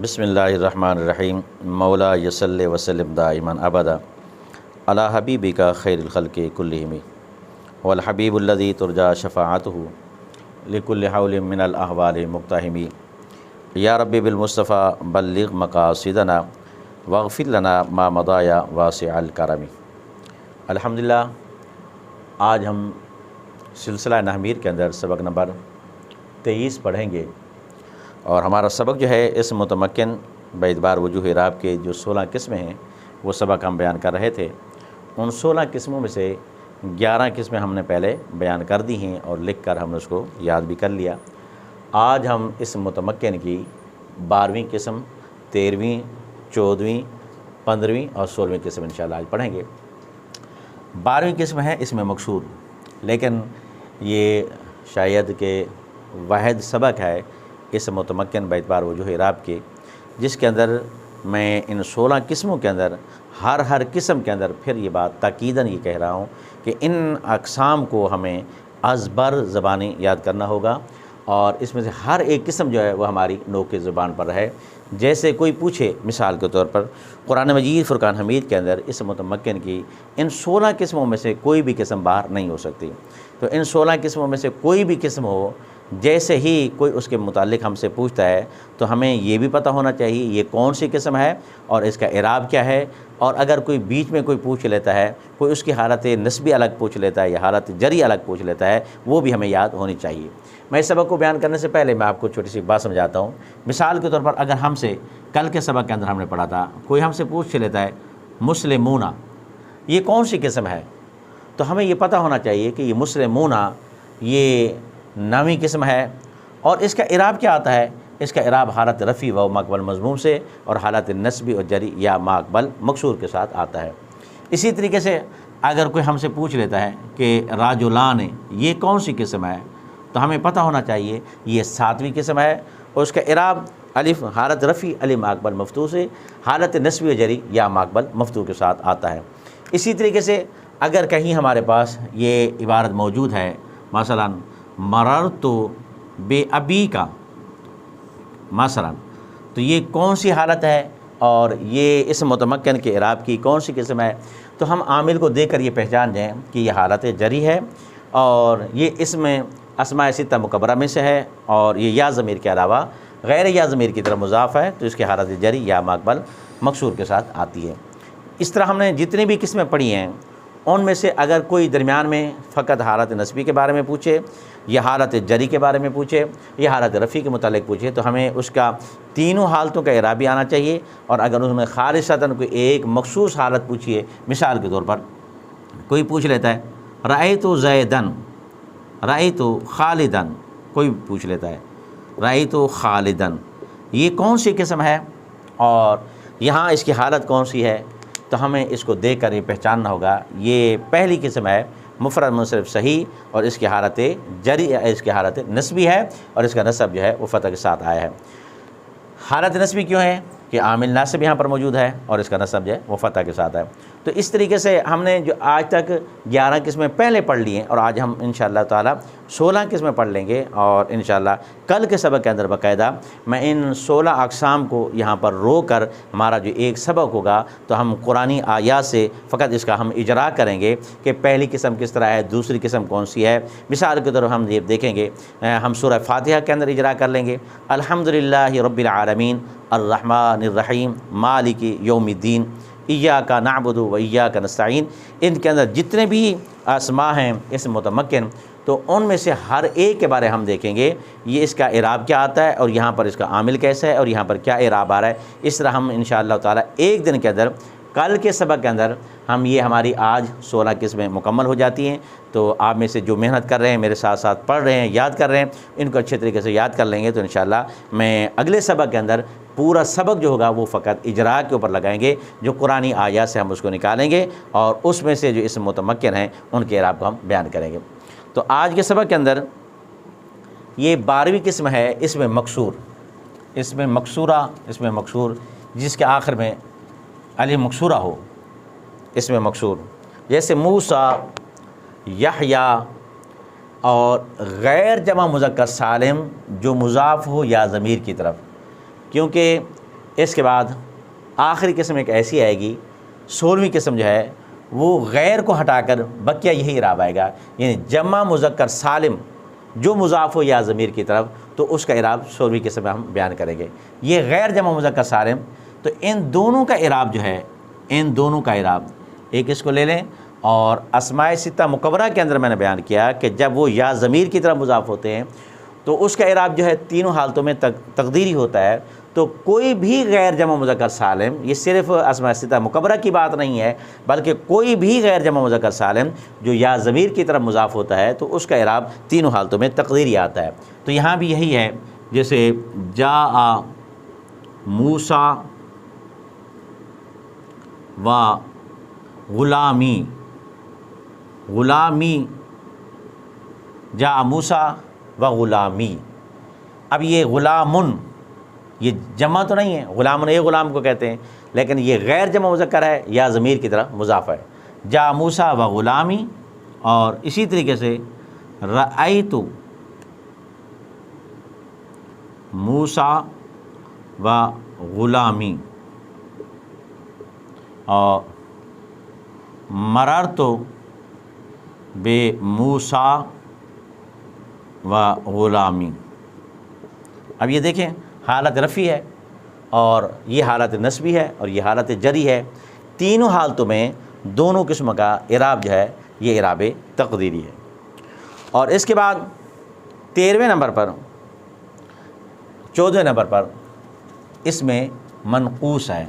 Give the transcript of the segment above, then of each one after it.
بسم اللہ الرحمن الرحیم مولا یصلی وسلم دائما ابدا علی حبیبک خیر الخلق کلہم والحبیب الذی ترجا شفاعته لکل حول من الاحوال مقتحم یا رب بالمصطفیٰ بلغ مقاصدنا واغفر لنا ما مضى یا واسع الکرم۔ الحمدللہ آج ہم سلسلہ نحمیر کے اندر سبق نمبر 23 پڑھیں گے، اور ہمارا سبق جو ہے اس متمکن باعتبار وجوہ اعراب کے جو 16 قسمیں ہیں وہ سبق ہم بیان کر رہے تھے۔ ان 16 قسموں میں سے 11 قسمیں ہم نے پہلے بیان کر دی ہیں اور لکھ کر ہم نے اس کو یاد بھی کر لیا۔ آج ہم اس متمکن کی 12ویں قسم، 13ویں، 14ویں، 15ویں اور 16ویں قسم انشاءاللہ آج پڑھیں گے۔ 12ویں قسم ہے اس میں مقصور، لیکن یہ شاید کہ واحد سبق ہے اس متمکن باعتبار وجوہ اعراب کے، جس کے اندر میں ان 16 قسموں کے اندر ہر قسم کے اندر پھر یہ بات تاکیداً یہ کہہ رہا ہوں کہ ان اقسام کو ہمیں ازبر زبانی یاد کرنا ہوگا، اور اس میں سے ہر ایک قسم جو ہے وہ ہماری نوک زبان پر رہے۔ جیسے کوئی پوچھے مثال کے طور پر قرآن مجید فرقان حمید کے اندر اس متمکن کی ان 16 قسموں میں سے کوئی بھی قسم باہر نہیں ہو سکتی، تو ان 16 قسموں میں سے کوئی بھی قسم ہو، جیسے ہی کوئی اس کے متعلق ہم سے پوچھتا ہے تو ہمیں یہ بھی پتہ ہونا چاہیے یہ کون سی قسم ہے اور اس کا اعراب کیا ہے، اور اگر کوئی بیچ میں کوئی پوچھ لیتا ہے، کوئی اس کی حالت نسبی الگ پوچھ لیتا ہے یا حالت جری الگ پوچھ لیتا ہے، وہ بھی ہمیں یاد ہونی چاہیے۔ میں اس سبق کو بیان کرنے سے پہلے میں آپ کو چھوٹی سی بات سمجھاتا ہوں۔ مثال کے طور پر اگر ہم سے کل کے سبق کے اندر ہم نے پڑھا تھا، کوئی ہم سے پوچھ لیتا ہے مسلمون یہ کون سی قسم ہے، تو ہمیں یہ پتہ ہونا چاہیے کہ یہ مسلمون یہ 9ویں قسم ہے، اور اس کا اعراب کیا آتا ہے؟ اس کا اعراب حالت رفع و ماقبل مضموم سے اور حالت نسبی اور جری یا ماقبل مکسور کے ساتھ آتا ہے۔ اسی طریقے سے اگر کوئی ہم سے پوچھ لیتا ہے کہ راجلان یہ کون سی قسم ہے، تو ہمیں پتہ ہونا چاہیے یہ 7ویں قسم ہے، اور اس کا اعراب الف حالت رفع الف ماقبل مفتوح سے حالت نسبی و جری یا ماقبل مفتوح کے ساتھ آتا ہے۔ اسی طریقے سے اگر کہیں ہمارے پاس یہ عبارت موجود ہے، مثلا مررت بے ابی کا مثلا، تو یہ کون سی حالت ہے اور یہ اس متمکن کے اعراب کی کون سی قسم ہے، تو ہم عامل کو دیکھ کر یہ پہچان جائیں کہ یہ حالت جری ہے، اور یہ اس میں اسماء ستہ مکبرہ میں سے ہے، اور یہ یا ضمیر کے علاوہ غیر یا ضمیر کی طرف مضاف ہے، تو اس کی حالت جری یا ماقبل مکسور کے ساتھ آتی ہے۔ اس طرح ہم نے جتنی بھی قسمیں پڑھی ہیں ان میں سے اگر کوئی درمیان میں فقط حالت نسبی کے بارے میں پوچھے یا حالت جری کے بارے میں پوچھے یا حالت رفع کے متعلق پوچھے، تو ہمیں اس کا تینوں حالتوں کا اعراب بھی آنا چاہیے، اور اگر اس میں خالصتاً کوئی ایک مخصوص حالت پوچھیے، مثال کے طور پر کوئی پوچھ لیتا ہے رأیت زیدن، رأیت خالدن، کوئی پوچھ لیتا ہے رأیت خالدن، یہ کون سی قسم ہے اور یہاں اس کی حالت کون سی ہے، تو ہمیں اس کو دیکھ کر یہ پہچاننا ہوگا یہ پہلی قسم ہے مفرد منصرف صحیح، اور اس کی حالت جری اس کی حالت نسبی ہے، اور اس کا نسب جو ہے وہ فتح کے ساتھ آیا ہے۔ حالت نسبی کیوں ہے کہ عامل ناصب یہاں پر موجود ہے، اور اس کا نسب جو ہے وہ فتح کے ساتھ ہے۔ تو اس طریقے سے ہم نے جو آج تک 11 قسمیں پہلے پڑھ لی ہیں، اور آج ہم انشاءاللہ تعالی 16 قسمیں پڑھ لیں گے، اور انشاءاللہ کل کے سبق کے اندر باقاعدہ میں ان 16 اقسام کو یہاں پر رو کر ہمارا جو ایک سبق ہوگا تو ہم قرآنی آیات سے فقط اس کا ہم اجرا کریں گے کہ پہلی قسم کس طرح ہے، دوسری قسم کون سی ہے۔ مثال کے طور پر ہم یہ دیکھیں گے، ہم سورہ فاتحہ کے اندر اجرا کر لیں گے الحمدللہ رب العالمین الرحمن الرحیم مالک یوم الدین ایاک نعبد و ایاک نستعین، ان کے اندر جتنے بھی اسماء ہیں اس متمکن، تو ان میں سے ہر ایک کے بارے ہم دیکھیں گے یہ اس کا اعراب کیا آتا ہے، اور یہاں پر اس کا عامل کیسا ہے، اور یہاں پر کیا اعراب آ رہا ہے۔ اس طرح ہم انشاءاللہ تعالی ایک دن کے اندر کل کے سبق کے اندر ہم یہ ہماری آج 16 قسمیں مکمل ہو جاتی ہیں۔ تو آپ میں سے جو محنت کر رہے ہیں، میرے ساتھ ساتھ پڑھ رہے ہیں، یاد کر رہے ہیں، ان کو اچھے طریقے سے یاد کر لیں گے، تو انشاءاللہ میں اگلے سبق کے اندر پورا سبق جو ہوگا وہ فقط اجرا کے اوپر لگائیں گے، جو قرآنی آیات سے ہم اس کو نکالیں گے، اور اس میں سے جو اس متمکن ہیں ان کے اعراب کو ہم بیان کریں گے۔ تو آج کے سبق کے اندر یہ 12ویں قسم ہے، اس میں مکسور، اس میں مکسورہ، اس میں مکسور جس کے آخر میں الف مکسورہ ہو، اس میں مکسور، جیسے موسیٰ، یحییٰ، اور غیر جمع مذکر سالم جو مضاف ہو یا ضمیر کی طرف، کیونکہ اس کے بعد آخری قسم ایک ایسی آئے گی، 16ویں قسم جو ہے وہ غیر کو ہٹا کر بقیہ یہی اعراب آئے گا، یعنی جمع مذکر سالم جو مضاف ہو یا ضمیر کی طرف، تو اس کا اعراب 16ویں قسم میں ہم بیان کریں گے۔ یہ غیر جمع مذکر سالم، تو ان دونوں کا اعراب جو ہے، ان دونوں کا اعراب، ایک اس کو لے لیں، اور اسماء ستہ مکورہ کے اندر میں نے بیان کیا کہ جب وہ یا ضمیر کی طرف مضاف ہوتے ہیں تو اس کا اعراب جو ہے تینوں حالتوں میں تقدیری ہوتا ہے۔ تو کوئی بھی غیر جمع مذکر سالم، یہ صرف اسماء ستہ مکورہ کی بات نہیں ہے، بلکہ کوئی بھی غیر جمع مذکر سالم جو یا ضمیر کی طرف مضاف ہوتا ہے تو اس کا اعراب تینوں حالتوں میں تقدیری آتا ہے۔ تو یہاں بھی یہی ہے، جیسے جاء موسیٰ و غلامی، غلامی، جاء موسیٰ و غلامی۔ اب یہ غلامن، یہ جمع تو نہیں ہے، غلامن یہ غلام کو کہتے ہیں، لیکن یہ غیر جمع مذکر ہے یا ضمیر کی طرف مضاف ہے، جاء موسیٰ و غلامی۔ اور اسی طریقے سے رأیت موسیٰ و غلامی، اور مررت بے موسیٰ و غلامی۔ اب یہ دیکھیں، حالت رفعی ہے اور یہ حالت نصبی ہے اور یہ حالت جری ہے، تینوں حالتوں میں دونوں قسم کا اعراب جو ہے یہ اعراب تقدیری ہے۔ اور اس کے بعد 13ویں نمبر پر، 14ویں نمبر پر اس میں منقوص ہے۔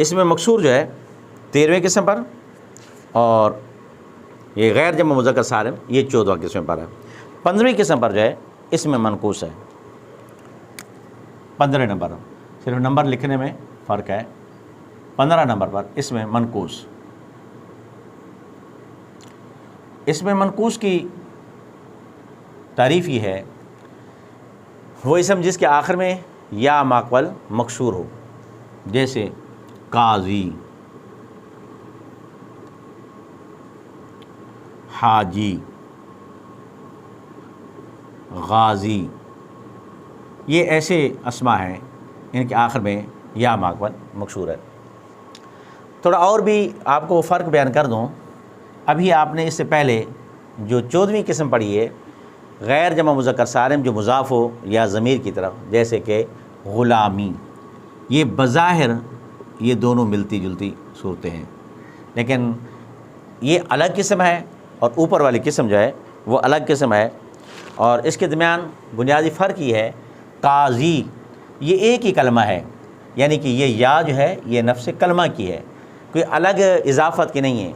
اس میں مکسور جو ہے 13ویں قسم پر، اور یہ غیر جمع مذکر سالم یہ 14واں قسم پر ہے۔ 15ویں قسم پر جو ہے اس میں منقوص ہے، 15 نمبر، صرف نمبر لکھنے میں فرق ہے۔ 15 نمبر پر اس میں منقوص۔ اس میں منقوص کی تعریف یہ ہے، وہ اسم جس کے آخر میں یا ماقبل مکسور ہو، جیسے قاضی، حاجی، غازی، یہ ایسے اسماء ہیں ان کے آخر میں یا ماقبل مکسور ہے۔ تھوڑا اور بھی آپ کو فرق بیان کر دوں، ابھی آپ نے اس سے پہلے جو 14ویں قسم پڑھی ہے، غیر جمع مذکر سالم جو مضاف ہو یا ضمیر کی طرف، جیسے کہ غلامی، یہ بظاہر یہ دونوں ملتی جلتی صورتیں ہیں، لیکن یہ الگ قسم ہے اور اوپر والی قسم جو ہے وہ الگ قسم ہے، اور اس کے درمیان بنیادی فرق یہ ہے، قاضی یہ ایک ہی کلمہ ہے، یعنی کہ یہ یا جو ہے یہ نفس کلمہ کی ہے، کوئی الگ اضافت کی نہیں ہے،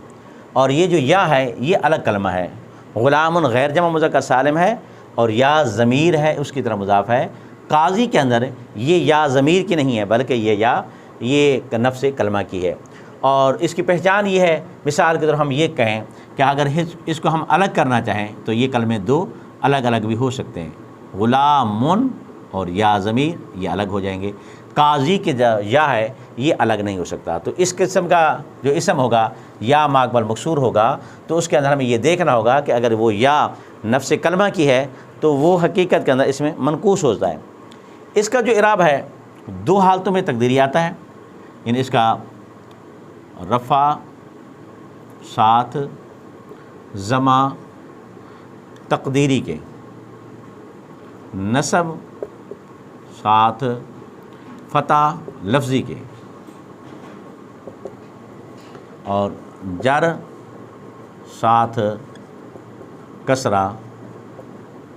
اور یہ جو یا ہے یہ الگ کلمہ ہے۔ غلام غیر جمع مذکر سالم ہے اور یا ضمیر ہے اس کی طرف مضاف ہے۔ قاضی کے اندر یہ یا ضمیر کی نہیں ہے، بلکہ یہ یا یہ نفس کلمہ کی ہے، اور اس کی پہچان یہ ہے، مثال کے طور ہم یہ کہیں کہ اگر اس کو ہم الگ کرنا چاہیں تو یہ کلمے دو الگ الگ بھی ہو سکتے ہیں، غلامن اور یا ضمیر یہ الگ ہو جائیں گے، قاضی کے یا ہے یہ الگ نہیں ہو سکتا۔ تو اس قسم کا جو اسم ہوگا یا ماقبل مکسور ہوگا تو اس کے اندر ہمیں یہ دیکھنا ہوگا کہ اگر وہ یا نفس کلمہ کی ہے تو وہ حقیقت کے اندر اس میں منقوص ہوتا ہے۔ اس کا جو اعراب ہے دو حالتوں میں تقدیری آتا ہے، یعنی اس کا رفع ساتھ ضمہ تقدیری کے، نصب ساتھ فتح لفظی کے، اور جر ساتھ کسرہ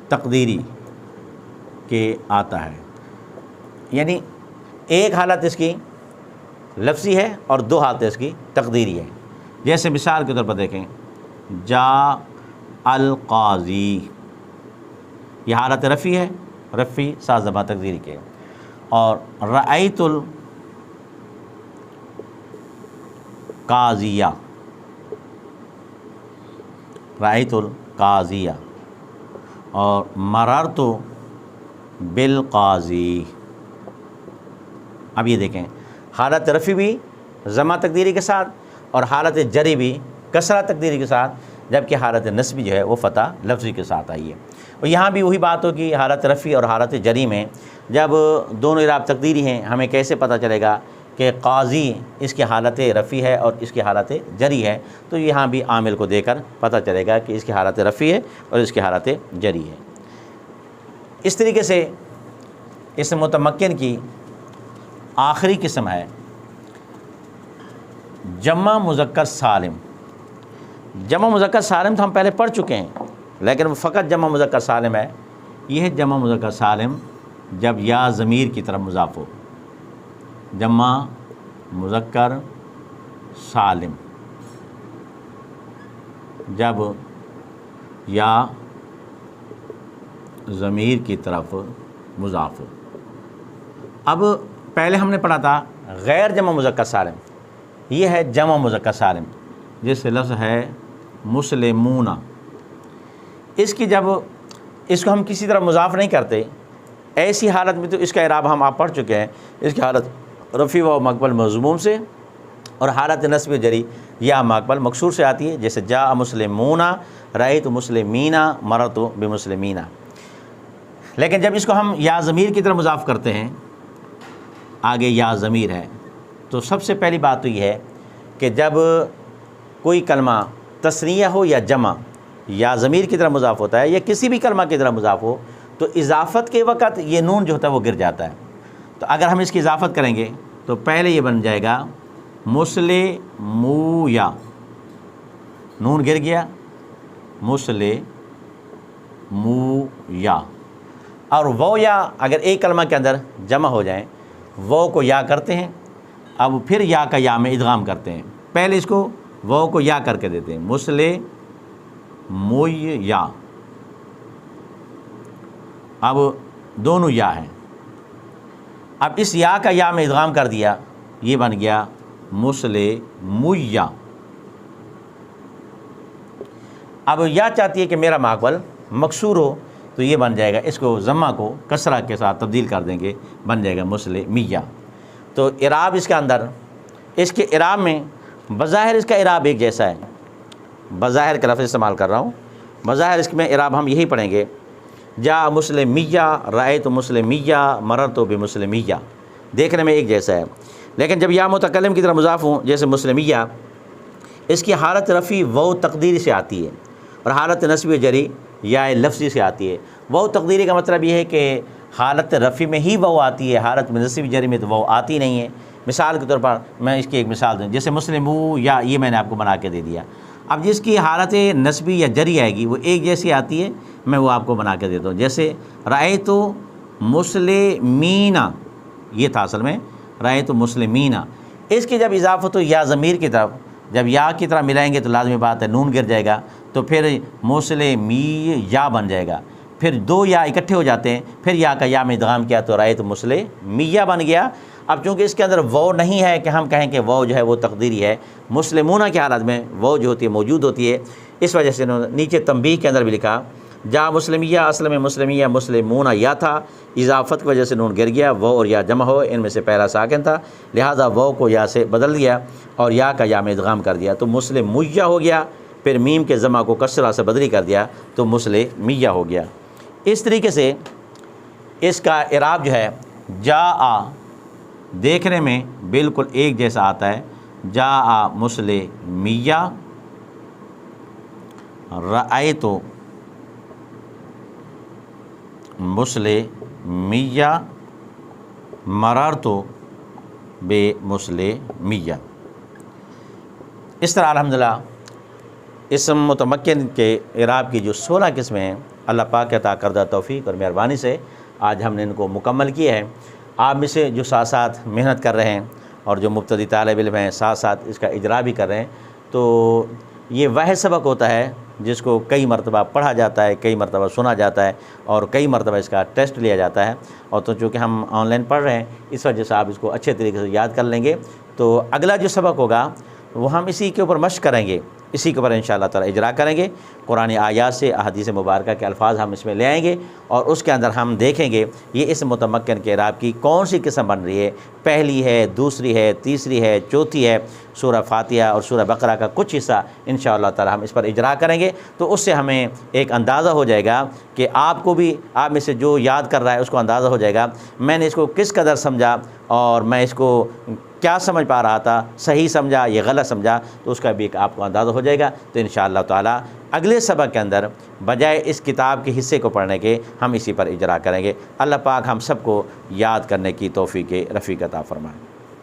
تقدیری کے آتا ہے۔ یعنی ایک حالت اس کی لفظی ہے اور دو حالت اس کی تقدیری ہے۔ جیسے مثال کے طور پر دیکھیں، جا القاضی، یہ حالت رفعی ہے، رفعی ساتھ ضمہ تقدیری کے، اور رأیت القاضیہ، رأیت القاضیہ، اور مررت بالقاضی۔ اب یہ دیکھیں حالت رفی بھی ضمہ تقدیری کے ساتھ اور حالت جری بھی کسرہ تقدیری کے ساتھ، جبکہ حالت نصبی جو ہے وہ فتح لفظی کے ساتھ آئی ہے۔ اور یہاں بھی وہی بات ہوگی، حالت رفی اور حالت جری میں جب دونوں اعراب تقدیری ہیں، ہمیں کیسے پتہ چلے گا کہ قاضی اس کی حالت رفی ہے اور اس کی حالت جری ہے؟ تو یہاں بھی عامل کو دے کر پتہ چلے گا کہ اس کی حالت رفی ہے اور اس کی حالت جری ہے۔ اس طریقے سے اس متمکن کی آخری قسم ہے جمع مذکر سالم۔ جمع مذکر سالم تو ہم پہلے پڑھ چکے ہیں، لیکن وہ فقط جمع مذکر سالم ہے۔ یہ ہے جمع مذکر سالم جب یا ضمیر کی طرف مضاف ہو، جمع مذکر سالم جب یا ضمیر کی طرف مضاف ہو۔ اب پہلے ہم نے پڑھا تھا غیر جمع مذکر سالم، یہ ہے جمع مذکر سالم، جس لفظ ہے مسلمون۔ اس کی جب اس کو ہم کسی طرح مضاف نہیں کرتے، ایسی حالت میں تو اس کا اعراب ہم آپ پڑھ چکے ہیں، اس کی حالت رفیع و مقبل مضموم سے اور حالت نصب جری یا مقبل مکسور سے آتی ہے، جیسے جاء مسلمون، رأیت مسلمین، مررت بمسلمین۔ لیکن جب اس کو ہم یا ضمیر کی طرف مضاف کرتے ہیں، آگے یا ضمیر ہے، تو سب سے پہلی بات تو یہ ہے کہ جب کوئی کلمہ تثنیہ ہو یا جمع، یا ضمیر کی طرف مضاف ہوتا ہے یا کسی بھی کلمہ کی طرف مضاف ہو، تو اضافت کے وقت یہ نون جو ہوتا ہے وہ گر جاتا ہے۔ تو اگر ہم اس کی اضافت کریں گے تو پہلے یہ بن جائے گا مسلمویا، نون گر گیا، مسلمویا۔ اور وہ یا اگر ایک کلمہ کے اندر جمع ہو جائیں، وہ کو یا کرتے ہیں، اب پھر یا کا یا میں ادغام کرتے ہیں، پہلے اس کو وہ کو یا کر کے دیتے ہیں، مسلمویا۔ اب دونوں یا ہیں، اب اس یا کا یا میں ادغام کر دیا، یہ بن گیا مسلمویا۔ اب یا چاہتی ہے کہ میرا ماقبل مکسور ہو، تو یہ بن جائے گا، اس کو ضمہ کو کسرہ کے ساتھ تبدیل کر دیں گے، بن جائے گا مسلمیہ۔ تو اعراب اس کے اندر، اس کے اعراب میں بظاہر اس کا اعراب ایک جیسا ہے، بظاہر کا لفظ استعمال کر رہا ہوں، بظاہر اس میں اعراب ہم یہی پڑھیں گے، جاء مسلمیہ، رأیت مسلمیہ، مررت بمسلمیہ، دیکھنے میں ایک جیسا ہے۔ لیکن جب یا متکلم کی طرف مضاف ہوں، جیسے مسلمیہ، اس کی حالت رفع وہ تقدیری سے آتی ہے اور حالت نصب جری یا لفظی سے آتی ہے۔ وہ تقدیری کا مطلب یہ ہے کہ حالت رفع میں ہی وہ آتی ہے، حالت نصب جری میں تو وہ آتی نہیں ہے۔ مثال کے طور پر میں اس کی ایک مثال دوں، جیسے مسلمو یا یہ میں نے آپ کو بنا کے دے دیا، اب جس کی حالت نصبی یا جری آئے گی وہ ایک جیسی آتی ہے، میں وہ آپ کو بنا کے دیتا ہوں، جیسے رأیت مسلمین، یہ تھا اصل میں رأیت مسلمین۔ اس کی جب اضافت ہو یا ضمیر کی طرف، جب یا کی طرح ملائیں گے تو لازمی بات ہے نون گر جائے گا، تو پھر مسلمی یا بن جائے گا، پھر دو یا اکٹھے ہو جاتے ہیں، پھر یا کا یا میں ادغام کیا تو رأیت مسلمیہ بن گیا۔ اب چونکہ اس کے اندر وہ نہیں ہے کہ ہم کہیں کہ وہ جو ہے وہ تقدیری ہے، مسلمونہ کی حالت میں وہ جو ہوتی ہے موجود ہوتی ہے، اس وجہ سے انہوں نے نیچے تنبیہ کے اندر بھی لکھا جا مسلمیہ، اصل میں مسلمیہ مسلمونہ یا تھا، اضافت کی وجہ سے نون گر گیا، وہ اور یا جمع ہو، ان میں سے پہلا ساکن تھا، لہٰذا وہ کو یا سے بدل دیا اور یا کا یا میں ادغام کر دیا تو مسلمیہ ہو گیا، پھر میم کے ضمہ کو کسرہ سے بدلی کر دیا تو مسلمیہ ہو گیا۔ اس طریقے سے اس کا اعراب جو ہے جاء دیکھنے میں بالکل ایک جیسا آتا ہے، جاء مسلمیہ، رأیت مسلمیہ، مررت بمسلمیہ۔ اس طرح الحمدللہ اسم متمکن کے اعراب کی جو 16 قسمیں ہیں، اللہ پاک کے عطا کردہ توفیق اور مہربانی سے آج ہم نے ان کو مکمل کیا ہے۔ آپ میں سے جو ساتھ ساتھ محنت کر رہے ہیں اور جو مبتدی طالب علم ہیں ساتھ ساتھ اس کا اجرا بھی کر رہے ہیں، تو یہ وہ سبق ہوتا ہے جس کو کئی مرتبہ پڑھا جاتا ہے، کئی مرتبہ سنا جاتا ہے اور کئی مرتبہ اس کا ٹیسٹ لیا جاتا ہے، اور تو چونکہ ہم آن لائن پڑھ رہے ہیں اس وجہ سے آپ اس کو اچھے طریقے سے یاد کر لیں گے۔ تو اگلا جو سبق ہوگا وہ ہم اسی کے اوپر مشق کریں گے، اسی کے پر انشاءاللہ تعالی اجرا کریں گے۔ قرآن آیات سے احادیث مبارکہ کے الفاظ ہم اس میں لے آئیں گے، اور اس کے اندر ہم دیکھیں گے یہ اس متمکن کے اعراب کی کون سی قسم بن رہی ہے، پہلی ہے، دوسری ہے، تیسری ہے، چوتھی ہے۔ سورہ فاتحہ اور سورہ بقرہ کا کچھ حصہ انشاءاللہ تعالی ہم اس پر اجرا کریں گے، تو اس سے ہمیں ایک اندازہ ہو جائے گا کہ آپ کو بھی، آپ میں سے جو یاد کر رہا ہے اس کو اندازہ ہو جائے گا میں نے اس کو کس قدر سمجھا، اور میں اس کو کیا سمجھ پا رہا تھا، صحیح سمجھا یا غلط سمجھا، تو اس کا بھی ایک آپ کو اندازہ ہو جائے گا۔ تو انشاءاللہ تعالی اگلے سبق کے اندر بجائے اس کتاب کے حصے کو پڑھنے کے ہم اسی پر اجرا کریں گے۔ اللہ پاک ہم سب کو یاد کرنے کی توفیق رفیق عطا فرمائے۔